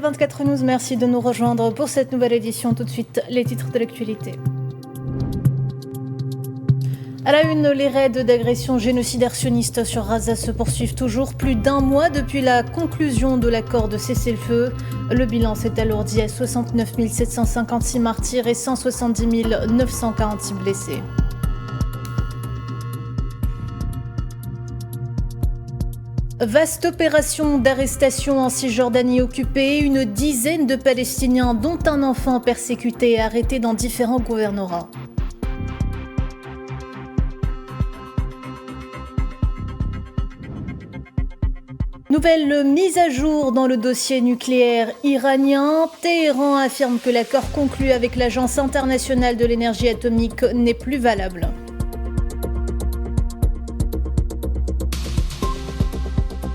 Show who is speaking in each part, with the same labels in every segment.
Speaker 1: 24 News, merci de nous rejoindre pour cette nouvelle édition. Tout de suite, les titres de l'actualité. À la une, les raids d'agression génocidaire sioniste sur Gaza se poursuivent toujours. Plus d'un mois depuis la conclusion de l'accord de cessez-le-feu. Le bilan s'est alourdi à 69 756 martyrs et 170 946 blessés. Vaste opération d'arrestation en Cisjordanie occupée. Une dizaine de Palestiniens, dont un enfant persécuté et arrêté dans différents gouvernorats. Nouvelle mise à jour dans le dossier nucléaire iranien. Téhéran affirme que l'accord conclu avec l'Agence internationale de l'énergie atomique n'est plus valable.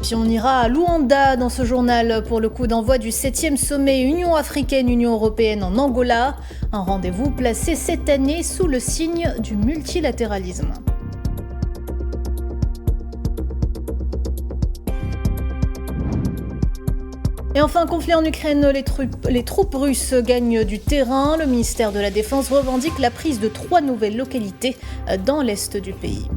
Speaker 1: Puis on ira à Luanda dans ce journal pour le coup d'envoi du 7e sommet Union africaine-Union européenne en Angola. Un rendez-vous placé cette année sous le signe du multilatéralisme. Et enfin, conflit en Ukraine, les troupes russes gagnent du terrain. Le ministère de la Défense revendique la prise de 3 nouvelles localités dans l'est du pays.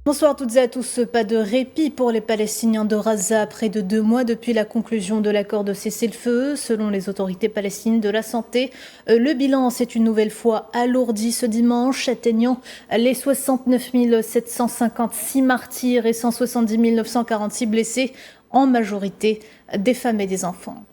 Speaker 1: Bonsoir à toutes et à tous. Pas de répit pour les Palestiniens de Gaza près de 2 mois depuis la conclusion de l'accord de cessez-le-feu. Selon les autorités palestiniennes de la santé, le bilan s'est une nouvelle fois alourdi ce dimanche, atteignant les 69 756 martyrs et 170 946 blessés, en majorité des femmes et des enfants.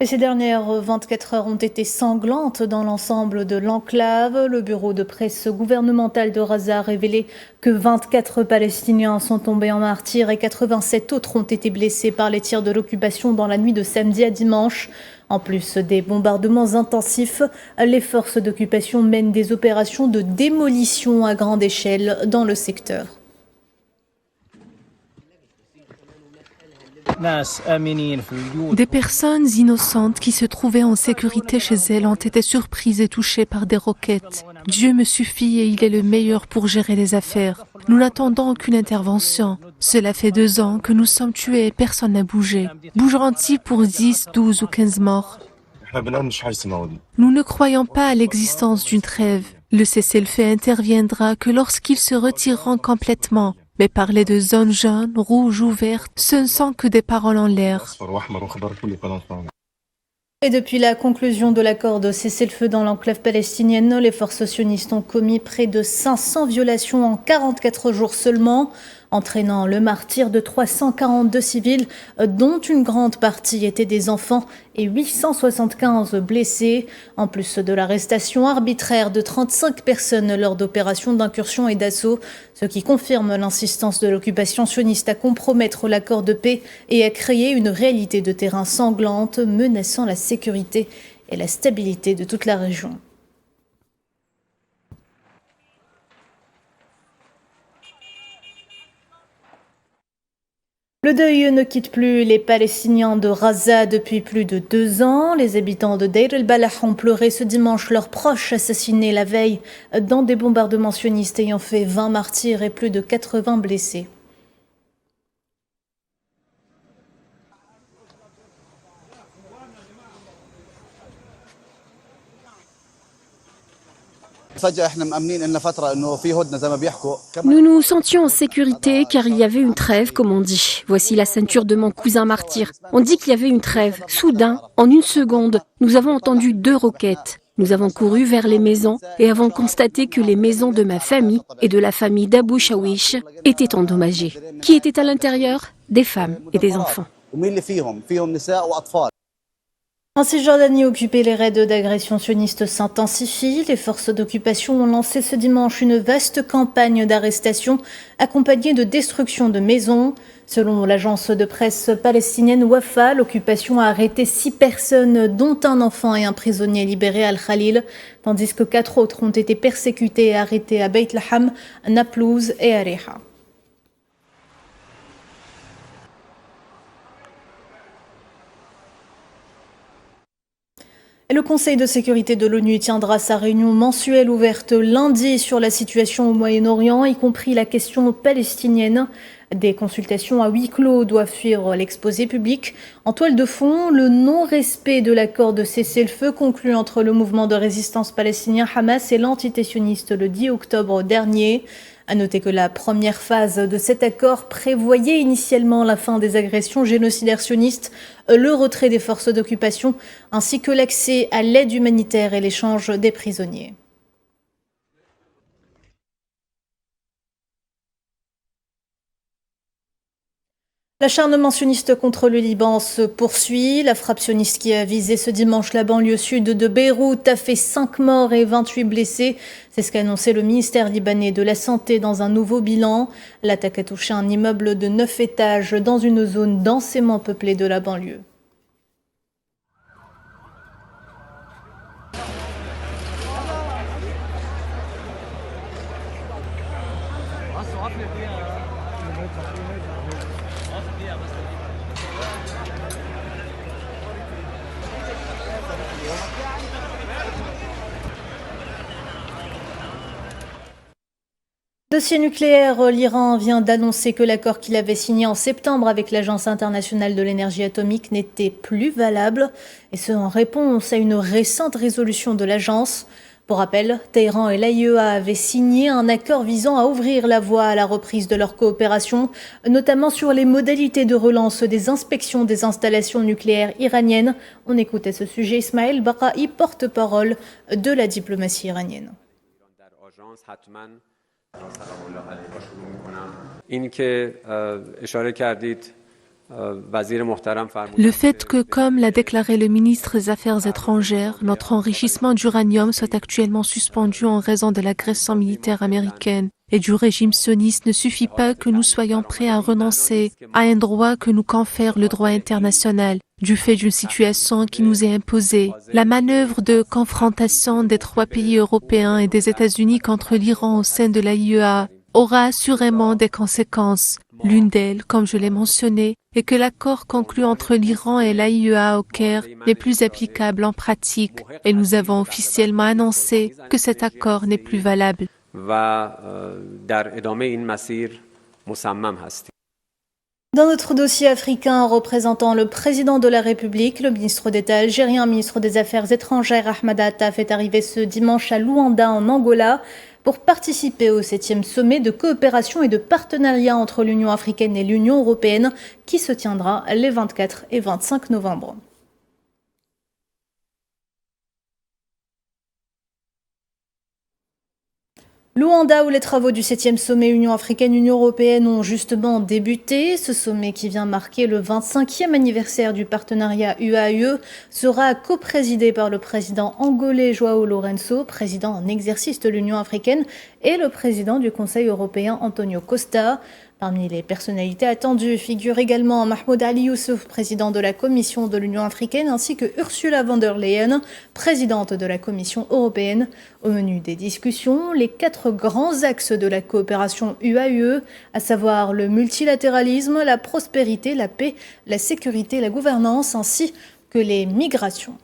Speaker 1: Et ces dernières 24 heures ont été sanglantes dans l'ensemble de l'enclave. Le bureau de presse gouvernemental de Gaza a révélé que 24 Palestiniens sont tombés en martyrs et 87 autres ont été blessés par les tirs de l'occupation dans la nuit de samedi à dimanche. En plus des bombardements intensifs, les forces d'occupation mènent des opérations de démolition à grande échelle dans le secteur.
Speaker 2: Des personnes innocentes qui se trouvaient en sécurité chez elles ont été surprises et touchées par des roquettes. Dieu me suffit et il est le meilleur pour gérer les affaires. Nous n'attendons aucune intervention. Cela fait 2 ans que nous sommes tués et personne n'a bougé. Bougeront-ils pour 10, 12 ou 15 morts? Nous ne croyons pas à l'existence d'une trêve. Le cessez-le-feu interviendra que lorsqu'ils se retireront complètement. Mais parler de zones jaunes, rouges ou vertes, ce ne sont que des paroles en l'air.
Speaker 1: Et depuis la conclusion de l'accord de cessez-le-feu dans l'enclave palestinienne, les forces sionistes ont commis près de 500 violations en 44 jours seulement, entraînant le martyre de 342 civils, dont une grande partie étaient des enfants, et 875 blessés, en plus de l'arrestation arbitraire de 35 personnes lors d'opérations d'incursion et d'assaut, ce qui confirme l'insistance de l'occupation sioniste à compromettre l'accord de paix et à créer une réalité de terrain sanglante, menaçant la sécurité et la stabilité de toute la région. Le deuil ne quitte plus les Palestiniens de Gaza depuis plus de 2 ans. Les habitants de Deir el-Balah ont pleuré ce dimanche leurs proches assassinés la veille dans des bombardements sionistes ayant fait 20 martyrs et plus de 80 blessés.
Speaker 3: Nous nous sentions en sécurité car il y avait une trêve, comme on dit. Voici la ceinture de mon cousin martyr. On dit qu'il y avait une trêve. Soudain, en 1 seconde, nous avons entendu 2 roquettes. Nous avons couru vers les maisons et avons constaté que les maisons de ma famille et de la famille d'Abou Shawish étaient endommagées. Qui était à l'intérieur? Des femmes et des enfants.
Speaker 1: En Cisjordanie occupée, les raids d'agression sioniste s'intensifient. Les forces d'occupation ont lancé ce dimanche une vaste campagne d'arrestation accompagnée de destruction de maisons. Selon l'agence de presse palestinienne Wafa, l'occupation a arrêté 6 personnes, dont un enfant et un prisonnier libéré à Al-Khalil, tandis que 4 autres ont été persécutés et arrêtés à Beit Laham, Naplouse et Areha. « Le Conseil de sécurité de l'ONU tiendra sa réunion mensuelle ouverte lundi sur la situation au Moyen-Orient, y compris la question palestinienne. Des consultations à huis clos doivent suivre l'exposé public. En toile de fond, le non-respect de l'accord de cessez-le-feu conclu entre le mouvement de résistance palestinien Hamas et l'entité sioniste le 10 octobre dernier. À noter que la première phase de cet accord prévoyait initialement la fin des agressions génocidaires sionistes, le retrait des forces d'occupation, ainsi que l'accès à l'aide humanitaire et l'échange des prisonniers. L'acharnement sioniste contre le Liban se poursuit. La frappe sioniste qui a visé ce dimanche la banlieue sud de Beyrouth a fait 5 morts et 28 blessés. C'est ce qu'a annoncé le ministère libanais de la Santé dans un nouveau bilan. L'attaque a touché un immeuble de 9 étages dans une zone densément peuplée de la banlieue. Dossier nucléaire, l'Iran vient d'annoncer que l'accord qu'il avait signé en septembre avec l'Agence internationale de l'énergie atomique n'était plus valable, et ce en réponse à une récente résolution de l'agence. Pour rappel, Téhéran et l'AIEA avaient signé un accord visant à ouvrir la voie à la reprise de leur coopération, notamment sur les modalités de relance des inspections des installations nucléaires iraniennes. On écoute à ce sujet Ismaël Baqai, porte-parole de la diplomatie iranienne.
Speaker 2: Le fait que, comme l'a déclaré le ministre des Affaires étrangères, notre enrichissement d'uranium soit actuellement suspendu en raison de l'agression militaire américaine et du régime sioniste ne suffit pas que nous soyons prêts à renoncer à un droit que nous confère le droit international, du fait d'une situation qui nous est imposée. La manœuvre de confrontation des 3 pays européens et des États-Unis contre l'Iran au sein de l'AIEA aura assurément des conséquences. L'une d'elles, comme je l'ai mentionné, est que l'accord conclu entre l'Iran et l'AIEA au Caire n'est plus applicable en pratique et nous avons officiellement annoncé que cet accord n'est plus valable.
Speaker 1: Dans notre dossier africain, représentant le président de la République, le ministre d'État algérien, ministre des Affaires étrangères Ahmad Attaf est arrivé ce dimanche à Luanda en Angola pour participer au 7e sommet de coopération et de partenariat entre l'Union africaine et l'Union européenne qui se tiendra les 24 et 25 novembre. Luanda, où les travaux du 7e sommet Union africaine-Union européenne ont justement débuté. Ce sommet qui vient marquer le 25e anniversaire du partenariat UAE sera coprésidé par le président angolais João Lourenço, président en exercice de l'Union africaine, et le président du Conseil européen Antonio Costa. Parmi les personnalités attendues figurent également Mahmoud Ali Youssouf, président de la Commission de l'Union africaine, ainsi que Ursula von der Leyen, présidente de la Commission européenne. Au menu des discussions, les 4 grands axes de la coopération UAE, à savoir le multilatéralisme, la prospérité, la paix, la sécurité, la gouvernance, ainsi que les migrations.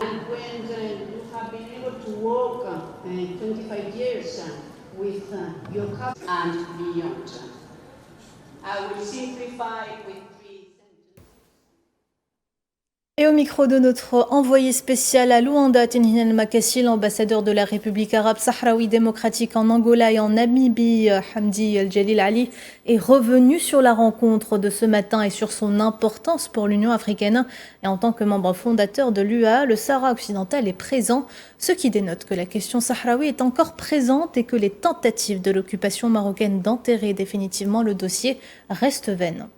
Speaker 4: And when you have been able to work 25 years with your country and beyond, I will simplify with 3 sentences.
Speaker 1: Et au micro de notre envoyé spécial à Luanda, Tinhin Makassi, l'ambassadeur de la République arabe sahraoui démocratique en Angola et en Namibie, Hamdi El-Jalil Ali, est revenu sur la rencontre de ce matin et sur son importance pour l'Union africaine. Et en tant que membre fondateur de l'UA, le Sahara occidental est présent, ce qui dénote que la question sahraoui est encore présente et que les tentatives de l'occupation marocaine d'enterrer définitivement le dossier restent vaines.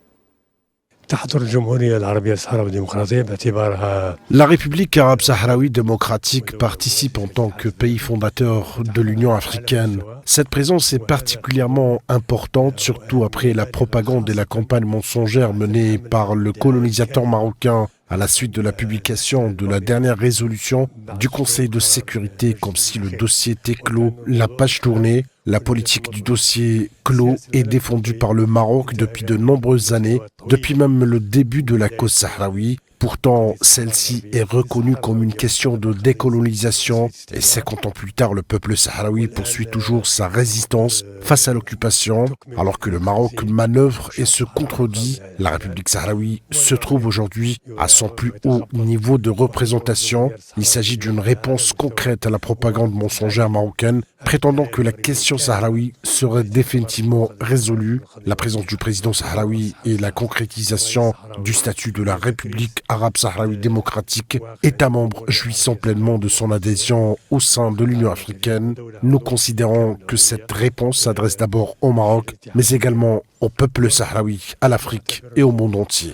Speaker 5: La République arabe sahraoui démocratique participe en tant que pays fondateur de l'Union africaine. Cette présence est particulièrement importante, surtout après la propagande et la campagne mensongère menée par le colonisateur marocain à la suite de la publication de la dernière résolution du Conseil de sécurité, comme si le dossier était clos, la page tournée. La politique du dossier clos est défendue par le Maroc depuis de nombreuses années, depuis même le début de la cause sahraoui. Pourtant, celle-ci est reconnue comme une question de décolonisation et 50 ans plus tard, le peuple sahraoui poursuit toujours sa résistance face à l'occupation. Alors que le Maroc manœuvre et se contredit, la République sahraoui se trouve aujourd'hui à son plus haut niveau de représentation. Il s'agit d'une réponse concrète à la propagande mensongère marocaine, prétendant que la question sahraoui serait définitivement résolue. La présence du président sahraoui et la concrétisation du statut de la République arabe sahraoui démocratique, État membre jouissant pleinement de son adhésion au sein de l'Union africaine. Nous considérons que cette réponse s'adresse d'abord au Maroc, mais également au peuple sahraoui, à l'Afrique et au monde entier.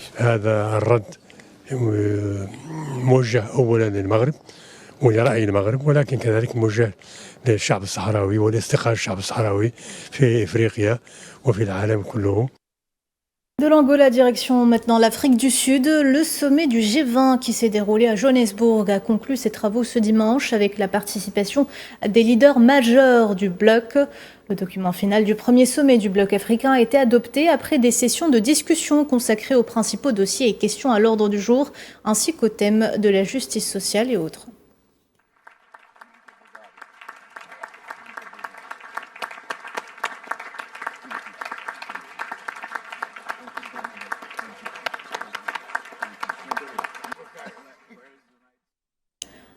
Speaker 6: للشعب الصحراوي ولاستقرار الشعب الصحراوي في إفريقيا وفي العالم كله.
Speaker 1: De l'Angola, direction maintenant l'Afrique du Sud. Le sommet du G20 qui s'est déroulé à Johannesburg a conclu ses travaux ce dimanche avec la participation des leaders majeurs du bloc. Le document final du premier sommet du bloc africain a été adopté après des sessions de discussion consacrées aux principaux dossiers et questions à l'ordre du jour, ainsi qu'au thème de la justice sociale et autres.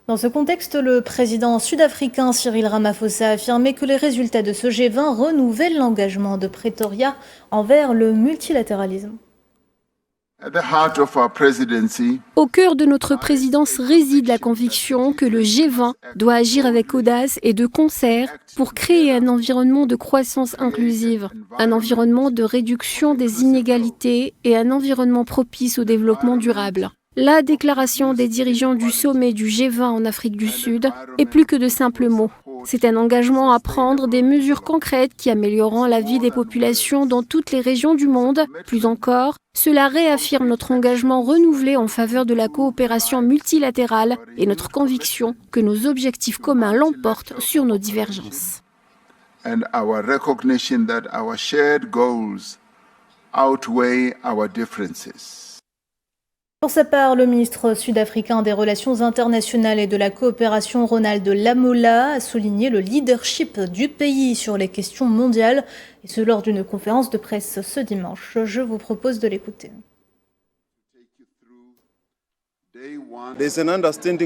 Speaker 1: Dans ce contexte, le président sud-africain Cyril Ramaphosa a affirmé que les résultats de ce G20 renouvellent l'engagement de Pretoria envers le multilatéralisme.
Speaker 3: Au cœur de notre présidence réside la conviction que le G20 doit agir avec audace et de concert pour créer un environnement de croissance inclusive, un environnement de réduction des inégalités et un environnement propice au développement durable. La déclaration des dirigeants du sommet du G20 en Afrique du Sud est plus que de simples mots. C'est un engagement à prendre des mesures concrètes qui amélioreront la vie des populations dans toutes les régions du monde. Plus encore, cela réaffirme notre engagement renouvelé en faveur de la coopération multilatérale et notre conviction que nos objectifs communs l'emportent sur nos divergences.
Speaker 7: And our recognition that our shared goals outweigh our differences.
Speaker 1: Pour sa part, le ministre sud-africain des Relations internationales et de la coopération, Ronald Lamola, a souligné le leadership du pays sur les questions mondiales, et ce lors d'une conférence de presse ce dimanche. Je vous propose de l'écouter.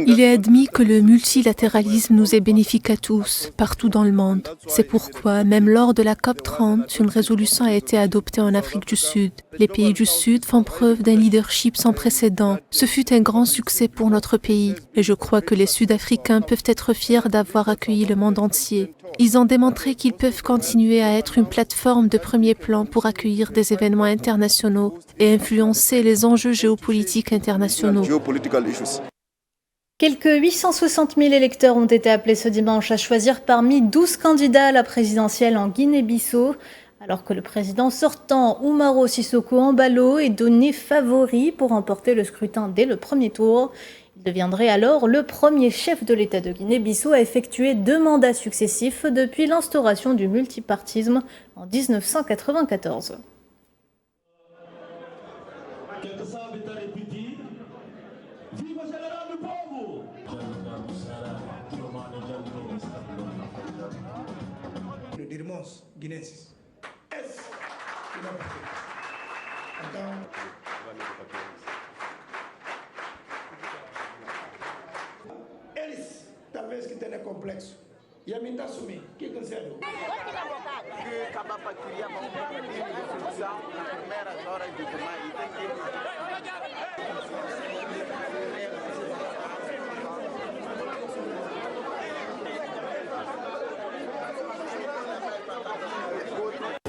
Speaker 2: Il est admis que le multilatéralisme nous est bénéfique à tous, partout dans le monde. C'est pourquoi, même lors de la COP30, une résolution a été adoptée en Afrique du Sud. Les pays du Sud font preuve d'un leadership sans précédent. Ce fut un grand succès pour notre pays. Et je crois que les Sud-Africains peuvent être fiers d'avoir accueilli le monde entier. Ils ont démontré qu'ils peuvent continuer à être une plateforme de premier plan pour accueillir des événements internationaux et influencer les enjeux géopolitiques internationaux.
Speaker 1: Quelques 860 000 électeurs ont été appelés ce dimanche à choisir parmi 12 candidats à la présidentielle en Guinée-Bissau, alors que le président sortant Umaro Sissoco Embalo est donné favori pour remporter le scrutin dès le premier tour. Il deviendrait alors le premier chef de l'État de Guinée-Bissau à effectuer 2 mandats successifs depuis l'instauration du multipartisme en 1994.
Speaker 8: Eles talvez que tenham complexo. E a mim está assumir. O que aconteceu?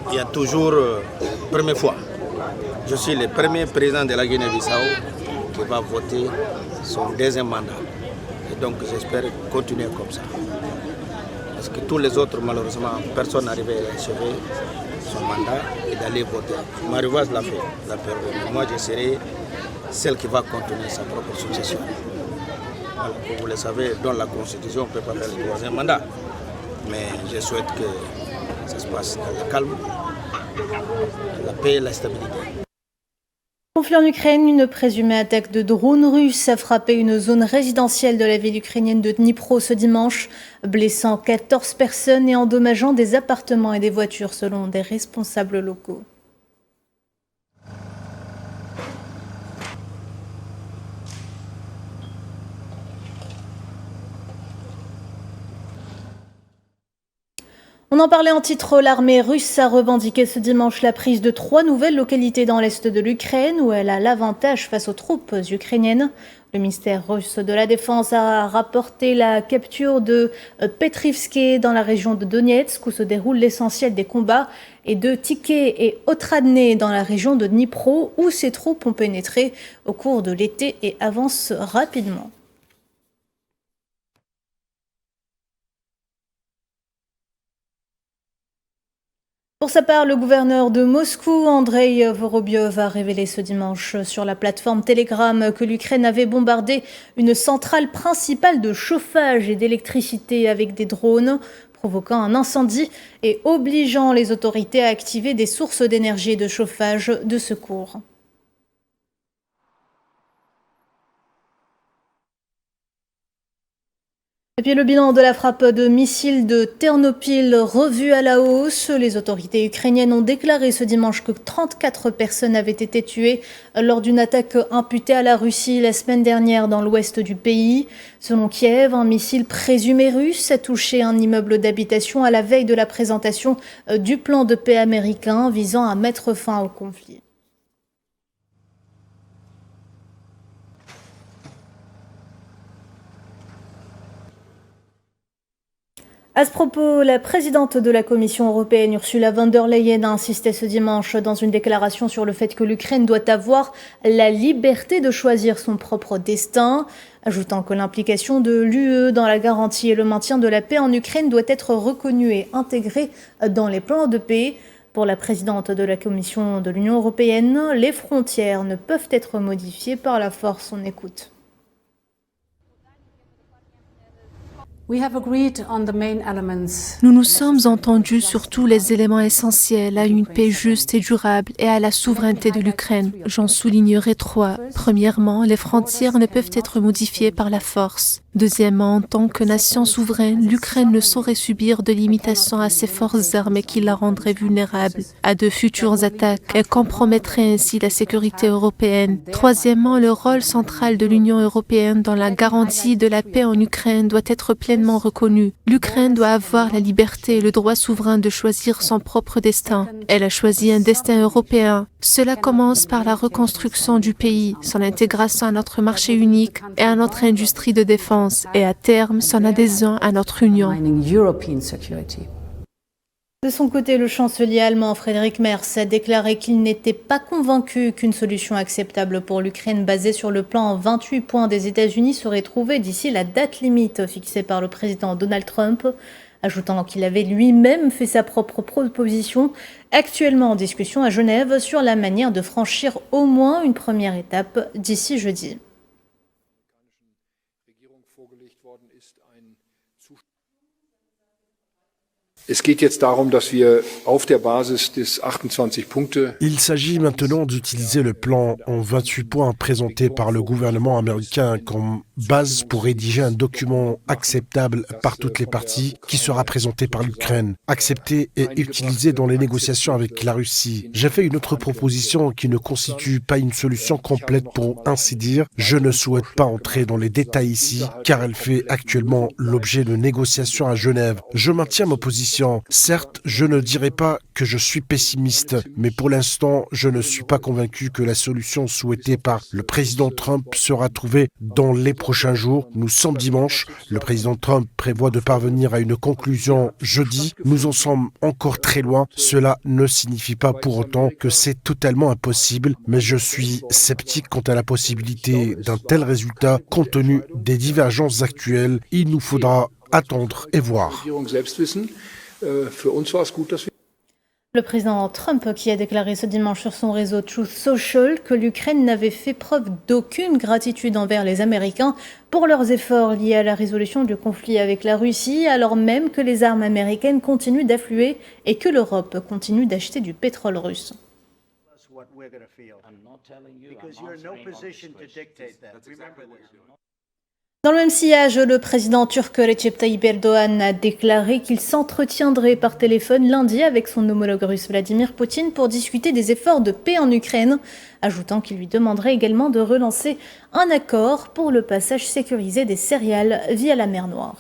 Speaker 9: Il y a toujours première fois. Je suis le premier président de la Guinée-Bissau qui va voter son deuxième mandat. Et donc j'espère continuer comme ça. Parce que tous les autres, malheureusement, personne n'arrivait à achever son mandat et d'aller voter. Marivoise l'a fait, l'a permis. Moi, je serai celle qui va continuer sa propre succession. Voilà, comme vous le savez, dans la Constitution, on ne peut pas faire le troisième mandat. Mais je souhaite que se passe dans le calme, la paix et la stabilité.
Speaker 1: Conflit en Ukraine, une présumée attaque de drones russes a frappé une zone résidentielle de la ville ukrainienne de Dnipro ce dimanche, blessant 14 personnes et endommageant des appartements et des voitures selon des responsables locaux. On en parlait en titre, l'armée russe a revendiqué ce dimanche la prise de 3 nouvelles localités dans l'est de l'Ukraine où elle a l'avantage face aux troupes ukrainiennes. Le ministère russe de la Défense a rapporté la capture de Petrivske dans la région de Donetsk où se déroule l'essentiel des combats et de Tiké et Otradne dans la région de Dnipro où ces troupes ont pénétré au cours de l'été et avancent rapidement. Pour sa part, le gouverneur de Moscou, Andrei Vorobiov, a révélé ce dimanche sur la plateforme Telegram que l'Ukraine avait bombardé une centrale principale de chauffage et d'électricité avec des drones, provoquant un incendie et obligeant les autorités à activer des sources d'énergie et de chauffage de secours. Et puis le bilan de la frappe de missiles de Ternopil revu à la hausse. Les autorités ukrainiennes ont déclaré ce dimanche que 34 personnes avaient été tuées lors d'une attaque imputée à la Russie la semaine dernière dans l'ouest du pays. Selon Kiev, un missile présumé russe a touché un immeuble d'habitation à la veille de la présentation du plan de paix américain visant à mettre fin au conflit. À ce propos, la présidente de la Commission européenne, Ursula von der Leyen, a insisté ce dimanche dans une déclaration sur le fait que l'Ukraine doit avoir la liberté de choisir son propre destin, ajoutant que l'implication de l'UE dans la garantie et le maintien de la paix en Ukraine doit être reconnue et intégrée dans les plans de paix. Pour la présidente de la Commission de l'Union européenne, les frontières ne peuvent être modifiées par la force. On écoute.
Speaker 2: Nous nous sommes entendus sur tous les éléments essentiels à une paix juste et durable et à la souveraineté de l'Ukraine. J'en soulignerai 3. Premièrement, les frontières ne peuvent être modifiées par la force. Deuxièmement, en tant que nation souveraine, l'Ukraine ne saurait subir de limitations à ses forces armées qui la rendraient vulnérable à de futures attaques et compromettraient ainsi la sécurité européenne. Troisièmement, le rôle central de l'Union européenne dans la garantie de la paix en Ukraine doit être pleinement reconnu. L'Ukraine doit avoir la liberté et le droit souverain de choisir son propre destin. Elle a choisi un destin européen. Cela commence par la reconstruction du pays, son intégration à notre marché unique et à notre industrie de défense, et à terme son adhésion à notre Union.
Speaker 1: De son côté, le chancelier allemand Friedrich Merz a déclaré qu'il n'était pas convaincu qu'une solution acceptable pour l'Ukraine basée sur le plan en 28 points des États-Unis serait trouvée d'ici la date limite fixée par le président Donald Trump, ajoutant qu'il avait lui-même fait sa propre proposition, actuellement en discussion à Genève, sur la manière de franchir au moins une première étape d'ici jeudi.
Speaker 5: Il s'agit maintenant d'utiliser le plan en 28 points présenté par le gouvernement américain comme base pour rédiger un document acceptable par toutes les parties qui sera présenté par l'Ukraine, accepté et utilisé dans les négociations avec la Russie. J'ai fait une autre proposition qui ne constitue pas une solution complète pour ainsi dire. Je ne souhaite pas entrer dans les détails ici car elle fait actuellement l'objet de négociations à Genève. Je maintiens ma position. Certes, je ne dirais pas que je suis pessimiste, mais pour l'instant, je ne suis pas convaincu que la solution souhaitée par le président Trump sera trouvée dans les prochains jours. Nous sommes dimanche. Le président Trump prévoit de parvenir à une conclusion jeudi. Nous en sommes encore très loin. Cela ne signifie pas pour autant que c'est totalement impossible, mais je suis sceptique quant à la possibilité d'un tel résultat compte tenu des divergences actuelles. Il nous faudra attendre et voir.
Speaker 1: Le président Trump qui a déclaré ce dimanche sur son réseau Truth Social que l'Ukraine n'avait fait preuve d'aucune gratitude envers les Américains pour leurs efforts liés à la résolution du conflit avec la Russie, alors même que les armes américaines continuent d'affluer et que l'Europe continue d'acheter du pétrole russe. Dans le même sillage, le président turc Recep Tayyip Erdogan a déclaré qu'il s'entretiendrait par téléphone lundi avec son homologue russe Vladimir Poutine pour discuter des efforts de paix en Ukraine, ajoutant qu'il lui demanderait également de relancer un accord pour le passage sécurisé des céréales via la mer Noire.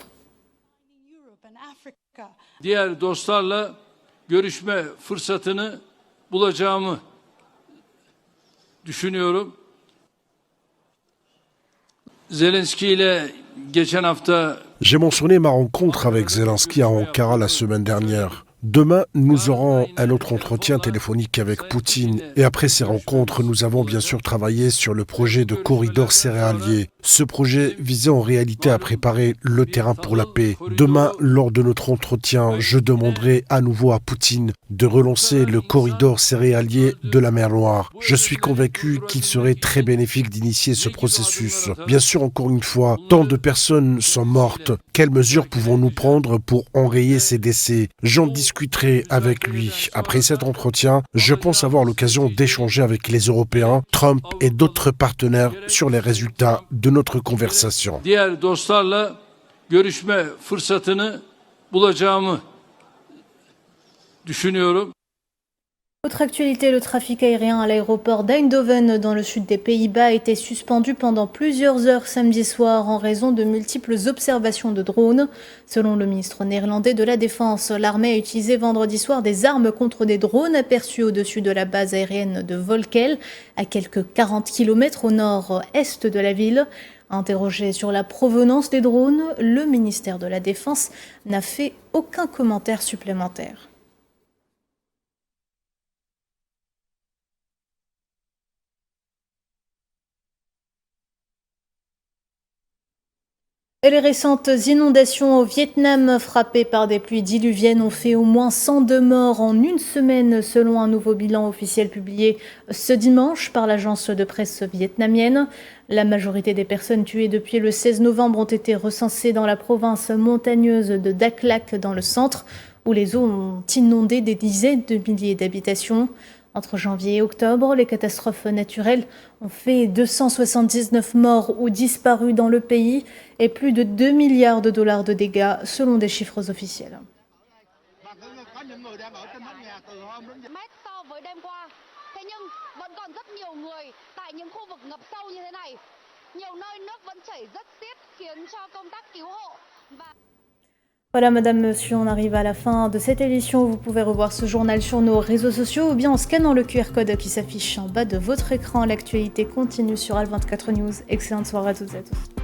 Speaker 10: Diğer dostlarla görüşme fırsatını bulacağımı düşünüyorum. Zelensky ile geçen hafta
Speaker 5: J'ai mentionné ma rencontre avec Zelensky à Ankara la semaine dernière. Demain, nous aurons un autre entretien téléphonique avec Poutine. Et après ces rencontres, nous avons bien sûr travaillé sur le projet de corridor céréalier. Ce projet visait en réalité à préparer le terrain pour la paix. Demain, lors de notre entretien, je demanderai à nouveau à Poutine de relancer le corridor céréalier de la mer Noire. Je suis convaincu qu'il serait très bénéfique d'initier ce processus. Bien sûr, encore une fois, tant de personnes sont mortes. Quelles mesures pouvons-nous prendre pour enrayer ces décès? J'en discuterai avec lui. Après cet entretien, je pense avoir l'occasion d'échanger avec les Européens, Trump et d'autres partenaires sur les résultats de notre conversation.
Speaker 10: Diğer dostlarla görüşme fırsatını bulacağımı düşünüyorum.
Speaker 1: Autre actualité, le trafic aérien à l'aéroport d'Eindhoven dans le sud des Pays-Bas a été suspendu pendant plusieurs heures samedi soir en raison de multiples observations de drones. Selon le ministre néerlandais de la Défense, l'armée a utilisé vendredi soir des armes contre des drones aperçus au-dessus de la base aérienne de Volkel, à quelques 40 km au nord-est de la ville. Interrogé sur la provenance des drones, le ministère de la Défense n'a fait aucun commentaire supplémentaire. Et les récentes inondations au Vietnam frappées par des pluies diluviennes ont fait au moins 102 morts en une semaine selon un nouveau bilan officiel publié ce dimanche par l'agence de presse vietnamienne. La majorité des personnes tuées depuis le 16 novembre ont été recensées dans la province montagneuse de Dak Lak dans le centre où les eaux ont inondé des dizaines de milliers d'habitations. Entre janvier et octobre, les catastrophes naturelles ont fait 279 morts ou disparus dans le pays et plus de 2 milliards de dollars de dégâts selon des chiffres officiels. Voilà, madame, monsieur, on arrive à la fin de cette édition. Vous pouvez revoir ce journal sur nos réseaux sociaux ou bien en scannant le QR code qui s'affiche en bas de votre écran. L'actualité continue sur Al24 News. Excellente soirée à toutes et à tous.